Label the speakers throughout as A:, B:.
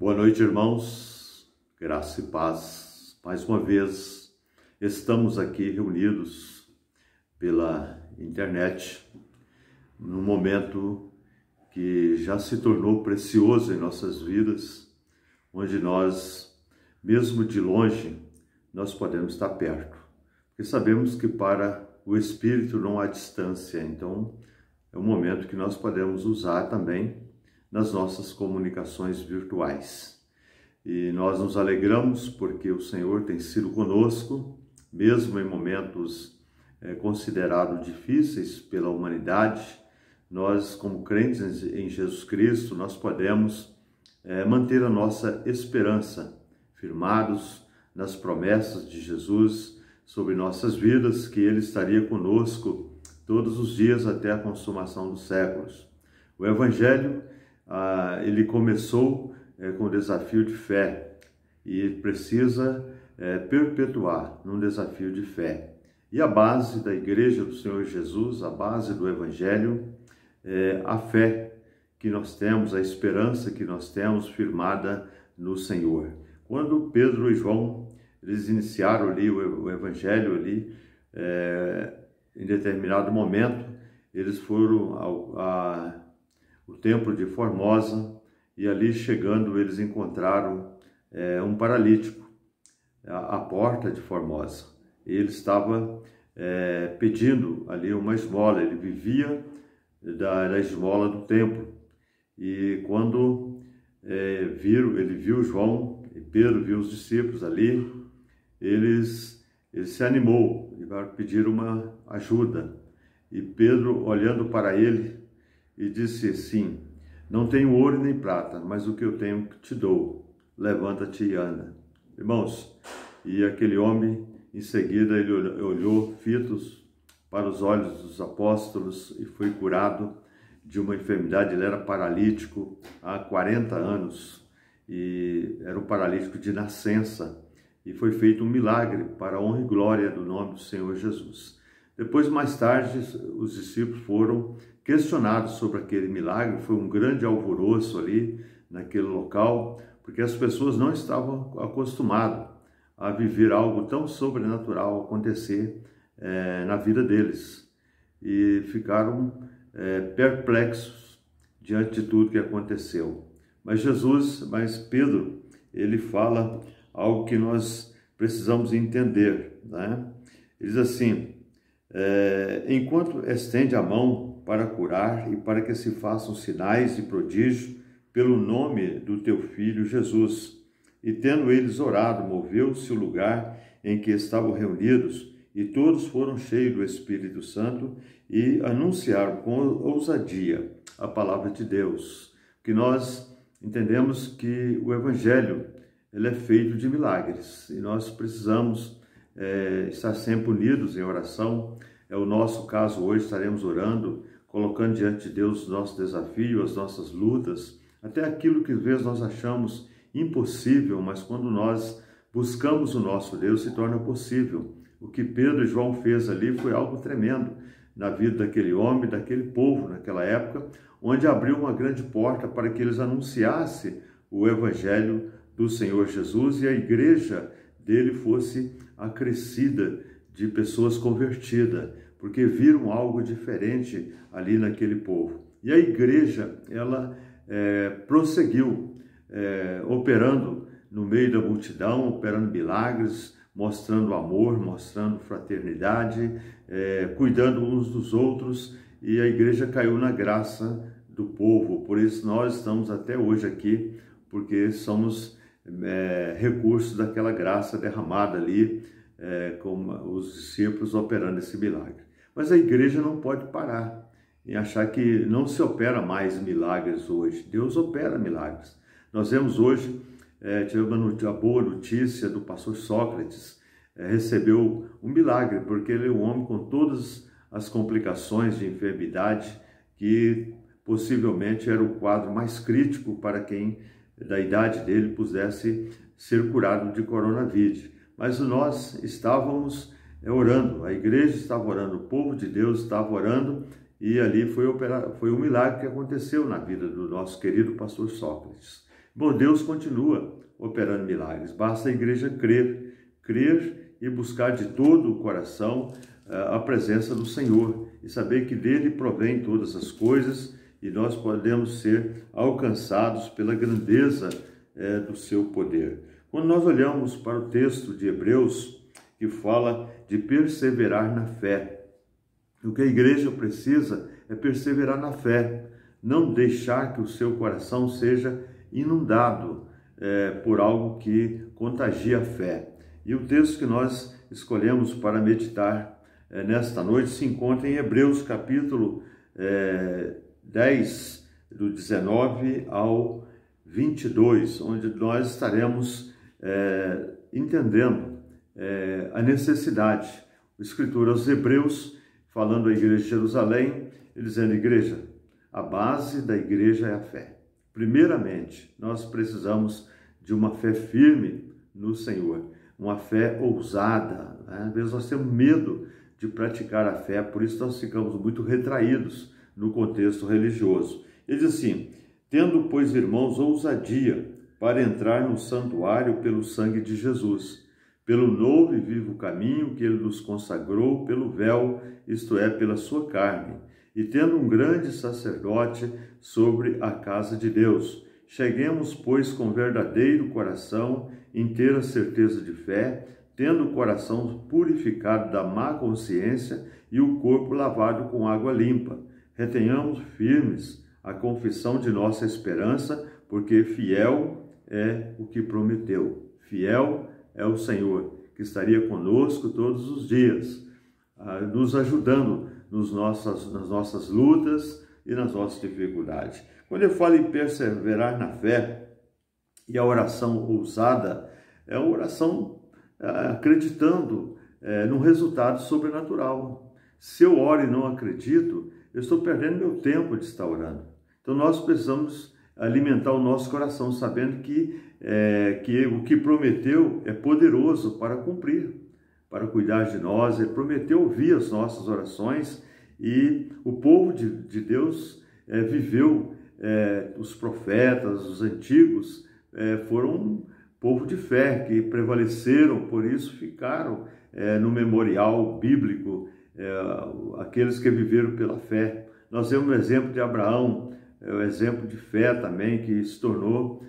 A: Boa noite, irmãos, graça e paz. Mais uma vez, estamos aqui reunidos pela internet, num momento que já se tornou precioso em nossas vidas, onde nós, mesmo de longe, nós podemos estar perto. Porque sabemos que para o Espírito não há distância, então é um momento que nós podemos usar também nas nossas comunicações virtuais. E nós nos alegramos porque o Senhor tem sido conosco, mesmo em momentos considerados difíceis pela humanidade. Nós, como crentes em Jesus Cristo, nós podemos manter a nossa esperança, firmados nas promessas de Jesus sobre nossas vidas, que Ele estaria conosco todos os dias até a consumação dos séculos. O Evangelho ele começou com o desafio de fé e precisa perpetuar num desafio de fé. E a base da Igreja do Senhor Jesus, a base do Evangelho, é a fé que nós temos, a esperança que nós temos firmada no Senhor. Quando Pedro e João, eles iniciaram ali o Evangelho ali, em determinado momento, eles foram o templo de Formosa, e ali chegando eles encontraram um paralítico à porta de Formosa. Ele estava pedindo ali uma esmola, ele vivia da esmola do templo. E quando ele viu João e Pedro, viu os discípulos ali, ele se animou e vai pedir uma ajuda. E Pedro, olhando para ele, e disse assim: não tenho ouro nem prata, mas o que eu tenho te dou. Levanta-te e anda. Irmãos, e aquele homem, em seguida, ele olhou fitos para os olhos dos apóstolos e foi curado de uma enfermidade. Ele era paralítico há 40 anos e era um paralítico de nascença. E foi feito um milagre para a honra e glória do nome do Senhor Jesus. Depois, mais tarde, os discípulos foram questionados sobre aquele milagre. Foi um grande alvoroço ali naquele local, porque as pessoas não estavam acostumadas a viver algo tão sobrenatural acontecer na vida deles. E ficaram perplexos diante de tudo que aconteceu. Mas Pedro, ele fala algo que nós precisamos entender, né? Ele diz assim: enquanto estende a mão para curar e para que se façam sinais e prodígios pelo nome do teu Filho Jesus. E tendo eles orado, moveu-se o lugar em que estavam reunidos, e todos foram cheios do Espírito Santo e anunciaram com ousadia a palavra de Deus. Que nós entendemos que o Evangelho ele é feito de milagres e nós precisamos estar sempre unidos em oração. É o nosso caso hoje, estaremos orando, colocando diante de Deus os nossos desafios, as nossas lutas, até aquilo que às vezes nós achamos impossível, mas quando nós buscamos o nosso Deus, se torna possível. O que Pedro e João fez ali foi algo tremendo na vida daquele homem, daquele povo naquela época, onde abriu uma grande porta para que eles anunciassem o Evangelho do Senhor Jesus e a igreja dele fosse acrescida de pessoas convertidas, porque viram algo diferente ali naquele povo. E a igreja, ela prosseguiu operando no meio da multidão, operando milagres, mostrando amor, mostrando fraternidade, cuidando uns dos outros, e a igreja caiu na graça do povo. Por isso nós estamos até hoje aqui, porque somos recursos daquela graça derramada ali, com os discípulos operando esse milagre. Mas a igreja não pode parar em achar que não se opera mais milagres hoje. Deus opera milagres. Nós vemos hoje, tivemos a boa notícia do pastor Sócrates, recebeu um milagre, porque ele é um homem com todas as complicações de enfermidade, que possivelmente era o quadro mais crítico para quem da idade dele pudesse ser curado de coronavírus. Mas nós estávamos orando, a igreja estava orando, o povo de Deus estava orando, e ali foi um milagre que aconteceu na vida do nosso querido pastor Sócrates. Bom, Deus continua operando milagres. Basta a igreja crer e buscar de todo o coração a presença do Senhor e saber que dele provém todas as coisas e nós podemos ser alcançados pela grandeza do seu poder. Quando nós olhamos para o texto de Hebreus, que fala de perseverar na fé, o que a igreja precisa é perseverar na fé, não deixar que o seu coração seja inundado por algo que contagia a fé. E o texto que nós escolhemos para meditar nesta noite se encontra em Hebreus capítulo 10, do 19 ao 22, onde nós estaremos entendendo a necessidade. O escritor aos Hebreus, falando à igreja de Jerusalém, ele dizendo: igreja, a base da igreja é a fé. Primeiramente, nós precisamos de uma fé firme no Senhor, uma fé ousada. Às vezes nós temos medo de praticar a fé, por isso nós ficamos muito retraídos no contexto religioso. Ele diz assim: tendo, pois, irmãos, ousadia para entrar no santuário pelo sangue de Jesus, pelo novo e vivo caminho que ele nos consagrou pelo véu, isto é, pela sua carne, e tendo um grande sacerdote sobre a casa de Deus. Cheguemos, pois, com verdadeiro coração, inteira certeza de fé, tendo o coração purificado da má consciência e o corpo lavado com água limpa. Retenhamos firmes a confissão de nossa esperança, porque fiel é o que prometeu. Fiel é o Senhor, que estaria conosco todos os dias, nos ajudando nas nossas lutas e nas nossas dificuldades. Quando eu falo em perseverar na fé, e a oração ousada é uma oração acreditando num resultado sobrenatural. Se eu oro e não acredito, eu estou perdendo meu tempo de estar orando. Então nós precisamos alimentar o nosso coração, sabendo que o que prometeu é poderoso para cumprir, para cuidar de nós. Ele prometeu ouvir as nossas orações e o povo de Deus viveu, os profetas, os antigos, foram um povo de fé que prevaleceram, por isso ficaram no memorial bíblico, aqueles que viveram pela fé. Nós vemos o exemplo de Abraão, o exemplo de fé também, que se tornou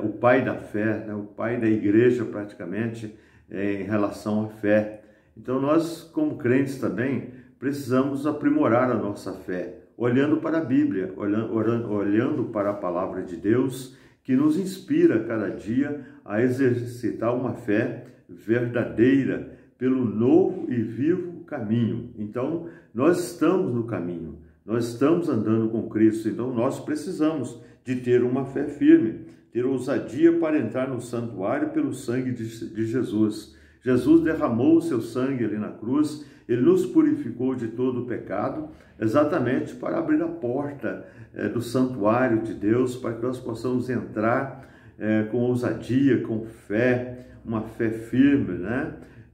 A: o pai da fé, o pai da igreja praticamente, em relação à fé. Então nós, como crentes também, precisamos aprimorar a nossa fé, olhando para a Bíblia, olhando para a palavra de Deus, que nos inspira cada dia a exercitar uma fé verdadeira pelo novo e vivo caminho. Então nós estamos no caminho, nós estamos andando com Cristo, então nós precisamos de ter uma fé firme, ter ousadia para entrar no santuário pelo sangue de Jesus. Jesus derramou o seu sangue ali na cruz, ele nos purificou de todo o pecado, exatamente para abrir a porta do santuário de Deus, para que nós possamos entrar com ousadia, com fé, uma fé firme,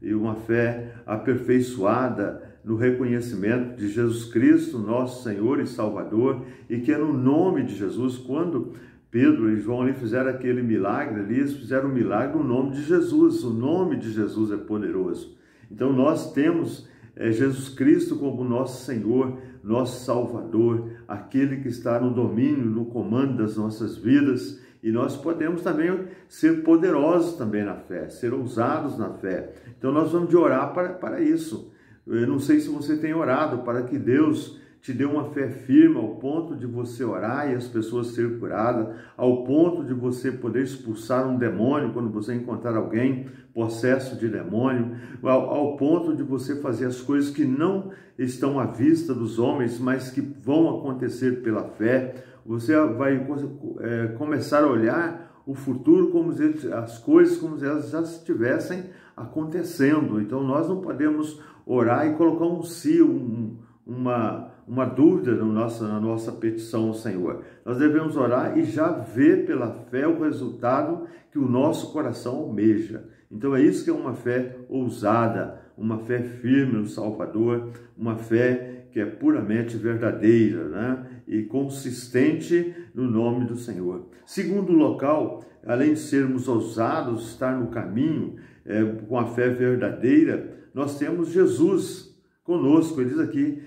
A: e uma fé aperfeiçoada no reconhecimento de Jesus Cristo, nosso Senhor e Salvador, e que é no nome de Jesus, quando Pedro e João ali fizeram aquele milagre ali, eles fizeram um milagre no nome de Jesus. O nome de Jesus é poderoso. Então nós temos Jesus Cristo como nosso Senhor, nosso Salvador, aquele que está no domínio, no comando das nossas vidas, e nós podemos também ser poderosos também na fé, ser ousados na fé. Então nós vamos de orar para isso. Eu não sei se você tem orado para que Deus te dê uma fé firme ao ponto de você orar e as pessoas serem curadas, ao ponto de você poder expulsar um demônio quando você encontrar alguém possesso de demônio, ao ponto de você fazer as coisas que não estão à vista dos homens, mas que vão acontecer pela fé. Você vai começar a olhar o futuro como as coisas como se elas já estivessem acontecendo. Então nós não podemos orar e colocar um si, uma dúvida na nossa petição ao Senhor. Nós devemos orar e já ver pela fé o resultado que o nosso coração almeja. Então é isso que é uma fé ousada, uma fé firme no Salvador, uma fé que é puramente verdadeira, e consistente no nome do Senhor. Segundo local, além de sermos ousados, estar no caminho com a fé verdadeira, nós temos Jesus conosco. Ele diz aqui,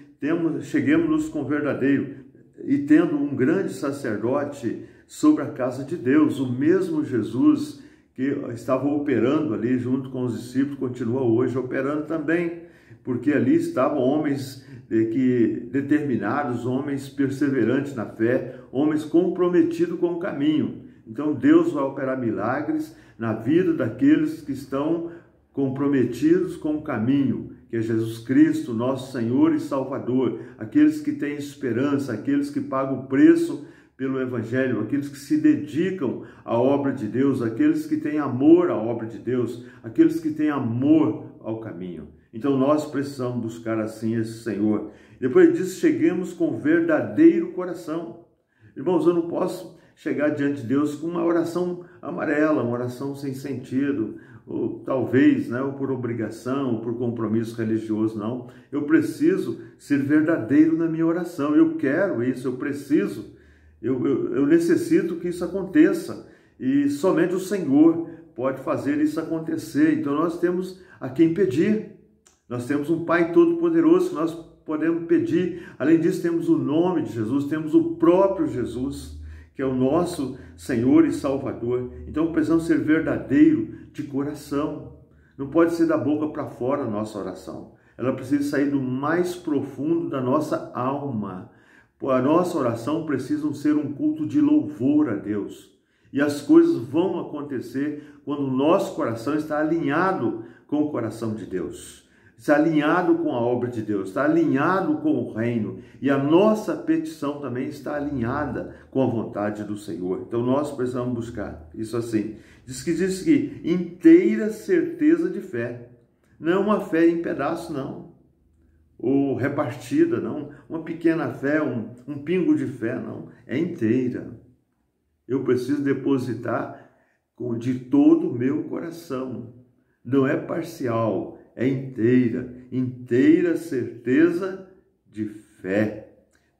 A: cheguemos-nos com verdadeiro, e tendo um grande sacerdote sobre a casa de Deus, o mesmo Jesus que estava operando ali junto com os discípulos, continua hoje operando também, porque ali estavam homens determinados, homens perseverantes na fé, homens comprometidos com o caminho. Então Deus vai operar milagres na vida daqueles que estão comprometidos com o caminho, que é Jesus Cristo, nosso Senhor e Salvador, aqueles que têm esperança, aqueles que pagam o preço pelo Evangelho, aqueles que se dedicam à obra de Deus, aqueles que têm amor à obra de Deus, aqueles que têm amor ao caminho. Então nós precisamos buscar assim esse Senhor. Depois disso, cheguemos com verdadeiro coração. Irmãos, eu não posso chegar diante de Deus com uma oração amarela, uma oração sem sentido, ou talvez, ou por obrigação, ou por compromisso religioso, não. Eu preciso ser verdadeiro na minha oração. Eu quero isso, eu preciso. Eu necessito que isso aconteça, e somente o Senhor pode fazer isso acontecer. Então nós temos a quem pedir, nós temos um Pai Todo-Poderoso que nós podemos pedir. Além disso, temos o nome de Jesus, temos o próprio Jesus, que é o nosso Senhor e Salvador. Então precisamos ser verdadeiro de coração, não pode ser da boca para fora a nossa oração, ela precisa sair do mais profundo da nossa alma. A nossa oração precisa ser um culto de louvor a Deus. E as coisas vão acontecer quando o nosso coração está alinhado com o coração de Deus. Está alinhado com a obra de Deus, está alinhado com o reino. E a nossa petição também está alinhada com a vontade do Senhor. Então nós precisamos buscar isso assim. Diz que inteira certeza de fé. Não é uma fé em pedaços, não. Ou repartida, não, uma pequena fé, um pingo de fé, não, é inteira. Eu preciso depositar de todo o meu coração, não é parcial, é inteira certeza de fé,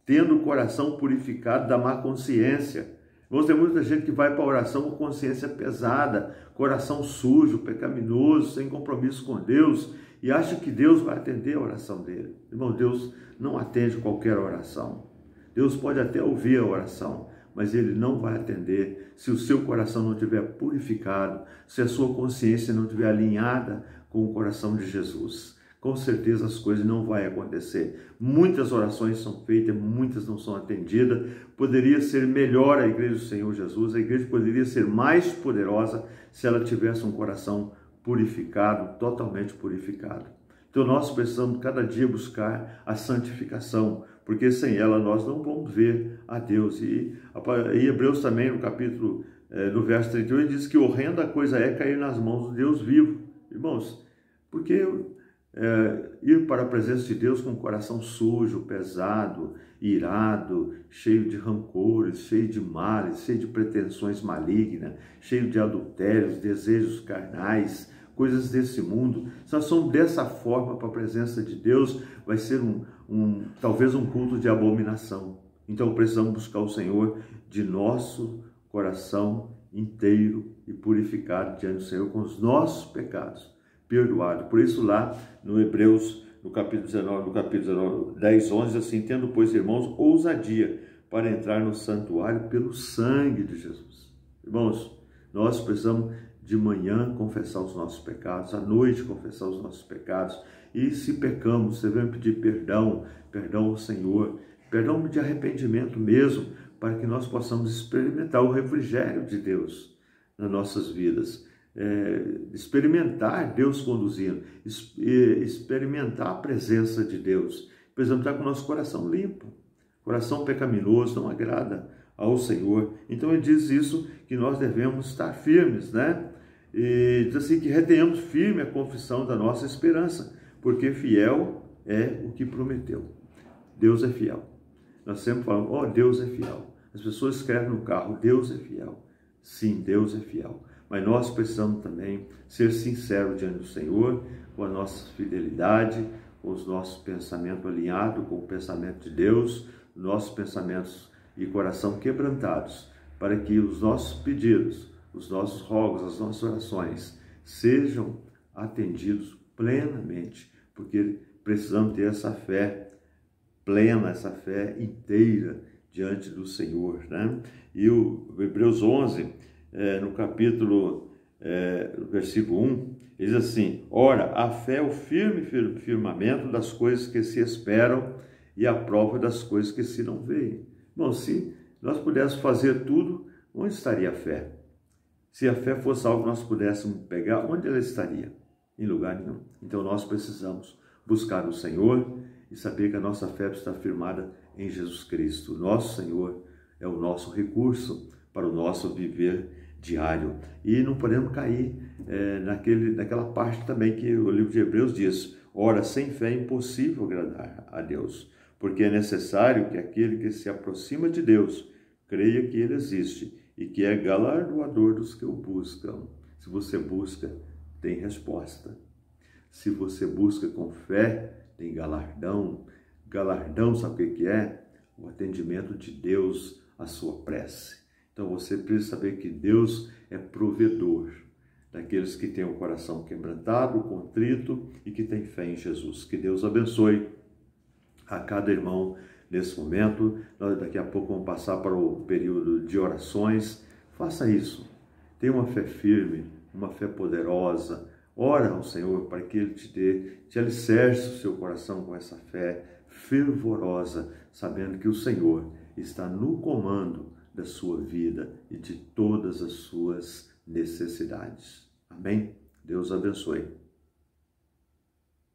A: tendo o coração purificado da má consciência. Vamos ter muita gente que vai para a oração com consciência pesada, coração sujo, pecaminoso, sem compromisso com Deus, e acha que Deus vai atender a oração dele. Irmão, Deus não atende qualquer oração. Deus pode até ouvir a oração, mas Ele não vai atender se o seu coração não estiver purificado, se a sua consciência não estiver alinhada com o coração de Jesus. Com certeza as coisas não vão acontecer. Muitas orações são feitas, muitas não são atendidas. Poderia ser melhor a igreja do Senhor Jesus, a igreja poderia ser mais poderosa se ela tivesse um coração purificado, totalmente purificado. Então nós precisamos cada dia buscar a santificação, porque sem ela nós não vamos ver a Deus. E Hebreus também, no verso 38, diz que horrenda coisa é cair nas mãos do Deus vivo. Irmãos, porque ir para a presença de Deus com o coração sujo, pesado, irado, cheio de rancores, cheio de males, cheio de pretensões malignas, cheio de adultérios, desejos carnais, coisas desse mundo. Se nós somos dessa forma para a presença de Deus, vai ser talvez um culto de abominação. Então precisamos buscar o Senhor de nosso coração inteiro e purificado diante do Senhor com os nossos pecados perdoados. Por isso lá no Hebreus, no capítulo 10, 11, assim, tendo, pois, irmãos, ousadia para entrar no santuário pelo sangue de Jesus. Irmãos, nós precisamos de manhã confessar os nossos pecados, à noite confessar os nossos pecados, e se pecamos, devemos pedir perdão ao Senhor, perdão de arrependimento mesmo, para que nós possamos experimentar o refrigério de Deus nas nossas vidas, experimentar Deus conduzindo, experimentar a presença de Deus. Precisamos estar com o nosso coração limpo. Coração pecaminoso não agrada ao Senhor. Então ele diz isso, que nós devemos estar firmes, né? E diz assim, que retenhamos firme a confissão da nossa esperança, porque fiel é o que prometeu. Deus é fiel. Nós sempre falamos, Deus é fiel. As pessoas escrevem no carro, Deus é fiel. Sim, Deus é fiel. Mas nós precisamos também ser sinceros diante do Senhor, com a nossa fidelidade, com os nossos pensamentos alinhados com o pensamento de Deus, nossos pensamentos e coração quebrantados, para que os nossos pedidos, os nossos rogos, as nossas orações sejam atendidos plenamente, porque precisamos ter essa fé plena, essa fé inteira diante do Senhor, né? E o Hebreus 11, no capítulo, versículo 1, diz assim: ora, a fé é o firme firmamento das coisas que se esperam e a prova das coisas que se não veem. Bom, se nós pudéssemos fazer tudo, onde estaria a fé? Se a fé fosse algo que nós pudéssemos pegar, onde ela estaria? Em lugar nenhum. Então nós precisamos buscar o Senhor e saber que a nossa fé está firmada em Jesus Cristo. O nosso Senhor é o nosso recurso para o nosso viver diário. E não podemos cair naquela parte também que o livro de Hebreus diz: ora, sem fé é impossível agradar a Deus, porque é necessário que aquele que se aproxima de Deus creia que Ele existe e que é galardoador dos que o buscam. Se você busca, tem resposta. Se você busca com fé, tem galardão. Galardão, sabe o que é? O atendimento de Deus à sua prece. Então você precisa saber que Deus é provedor daqueles que têm o coração quebrantado, contrito e que têm fé em Jesus. Que Deus abençoe a cada irmão nesse momento. Nós daqui a pouco vamos passar para o período de orações. Faça isso. Tenha uma fé firme, uma fé poderosa. Ora ao Senhor para que Ele te alicerce o seu coração com essa fé fervorosa, sabendo que o Senhor está no comando da sua vida e de todas as suas necessidades. Amém? Deus abençoe.